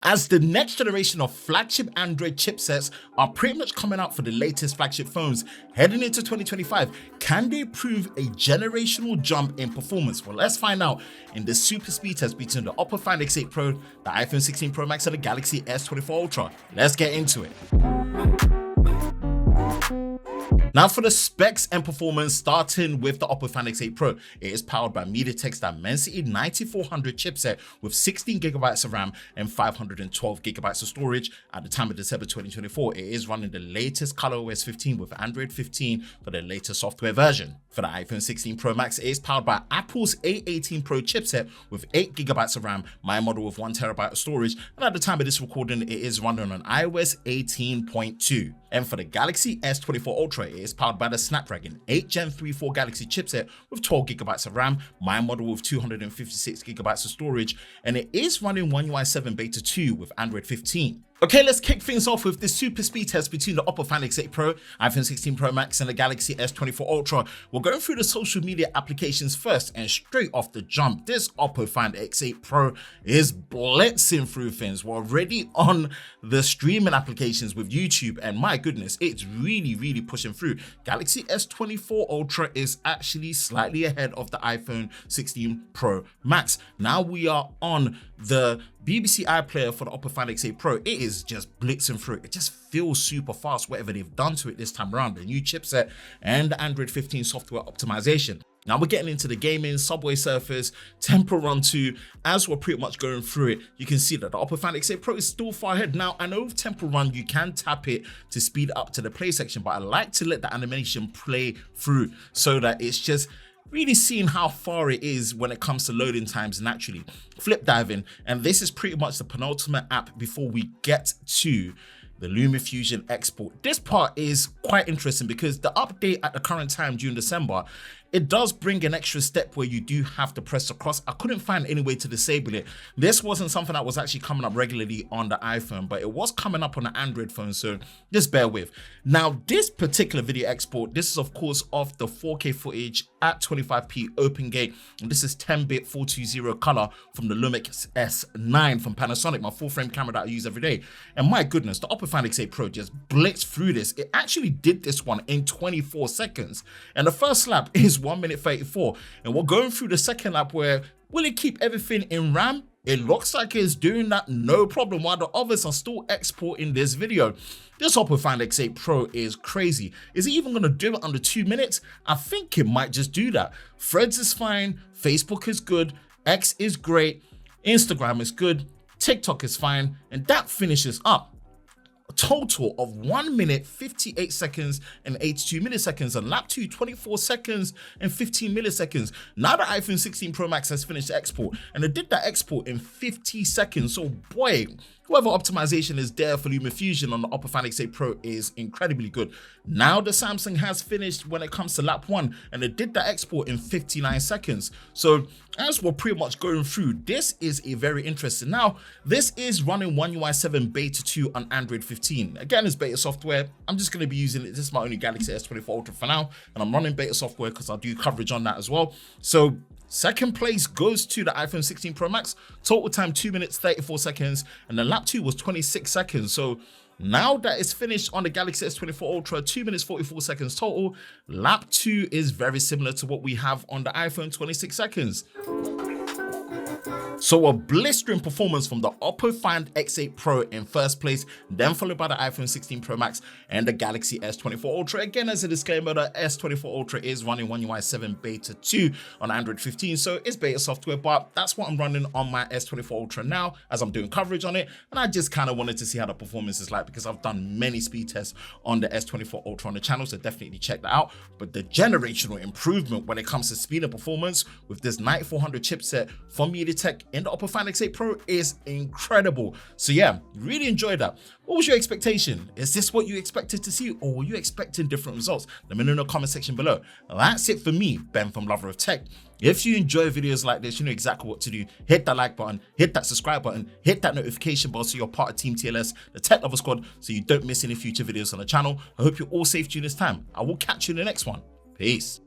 As the next generation of flagship Android chipsets are pretty much coming out for the latest flagship phones heading into 2025, can they prove a generational jump in performance? Well, let's find out in the super speed test between the Oppo Find X8 Pro, the iPhone 16 Pro Max and the Galaxy S24 Ultra. Let's get into it. Now for the specs and performance, starting with the Oppo Find X8 Pro, it is powered by MediaTek's Dimensity 9400 chipset with 16GB of RAM and 512GB of storage. At the time of December 2024, it is running the latest ColorOS 15 with Android 15 for the latest software version. For the iPhone 16 Pro Max, it is powered by Apple's A18 Pro chipset with 8GB of RAM, my model with 1TB of storage, and at the time of this recording, it is running on iOS 18.2. And for the Galaxy S24 Ultra, it is powered by the Snapdragon 8 Gen 3 4 Galaxy chipset with 12GB of RAM, my model with 256GB of storage, and it is running One UI 7 Beta 2 with Android 15. Okay, let's kick things off with this super speed test between the Oppo Find X8 Pro, iPhone 16 Pro Max and the Galaxy S24 Ultra. We're going through the social media applications first, and straight off the jump, this Oppo Find X8 Pro is blitzing through things. We're already on the streaming applications with YouTube, and my goodness, it's really pushing through. Galaxy S24 Ultra is actually slightly ahead of the iPhone 16 Pro Max. Now we are on the BBC iPlayer for the Oppo Find X8 Pro. It is just blitzing through. It just feels super fast, whatever they've done to it this time around, the new chipset and the Android 15 software optimization. Now we're getting into the gaming, Subway Surfers, Temple Run 2. As we're pretty much going through it, you can see that the Oppo Find X8 Pro is still far ahead. Now, I know with Temple Run, you can tap it to speed up to the play section, but I like to let the animation play through so that it's just really seeing how far it is when it comes to loading times naturally. Flip diving, and this is pretty much the penultimate app before we get to the LumaFusion export. This part is quite interesting because the update at the current time during December, it does bring an extra step where you do have to press across. I couldn't find any way to disable it. This wasn't something that was actually coming up regularly on the iPhone, but it was coming up on the Android phone, so just bear with. Now, this particular video export, this is of course of the 4K footage at 25p open gate, and this is 10-bit 420 color from the Lumix S9 from Panasonic, my full frame camera that I use every day. And my goodness, the Oppo Find X8 Pro just blitzed through this. It actually did this one in 24 seconds, and the first lap is 1 minute 34, and we're going through the second lap where will it keep everything in RAM? It looks like it's doing that no problem, while the others are still exporting this video. This Oppo Find X8 Pro is crazy. Is it even going to do it under 2 minutes? I think it might just do that. Threads is fine, Facebook is good, X is great, Instagram is good, TikTok is fine, and that finishes up a total of 1 minute 58 seconds and 82 milliseconds, and lap 2 24 seconds and 15 milliseconds. Now the iPhone 16 Pro Max has finished the export, and it did that export in 50 seconds. So boy, whoever optimization is there for LumaFusion on the Oppo Find X8 Pro is incredibly good. Now the Samsung has finished when it comes to lap 1, and it did that export in 59 seconds. So as we're pretty much going through, this is a very interesting. Now, this is running One UI 7 Beta 2 on Android 15. Again, it's beta software. I'm just going to be using it. This is my only Galaxy S24 Ultra for now, and I'm running beta software because I'll do coverage on that as well. So second place goes to the iPhone 16 Pro Max. Total time 2 minutes 34 seconds, and the lap 2 was 26 seconds. So now that it's finished on the Galaxy S24 Ultra, 2 minutes 44 seconds total. Lap 2 is very similar to what we have on the iPhone, 26 seconds. So a blistering performance from the Oppo Find X8 Pro in first place, then followed by the iPhone 16 Pro Max and the Galaxy S24 Ultra. Again, as a disclaimer, the S24 Ultra is running One UI 7 Beta 2 on Android 15, so it's beta software, but that's what I'm running on my S24 Ultra now as I'm doing coverage on it, and I just kind of wanted to see how the performance is like because I've done many speed tests on the S24 Ultra on the channel, so definitely check that out. But the generational improvement when it comes to speed and performance with this 9400 chipset from MediaTek in the Oppo Find X8 Pro is incredible. So yeah, really enjoyed that. What was your expectation? Is this what you expected to see, or were you expecting different results? Let me know in the comment section below. That's it for me, Ben from Lover of Tech. If you enjoy videos like this, you know exactly what to do. Hit that like button, hit that subscribe button, hit that notification bell so you're part of Team TLS, the Tech Lover Squad, so you don't miss any future videos on the channel. I hope you're all safe during this time. I will catch you in the next one. Peace.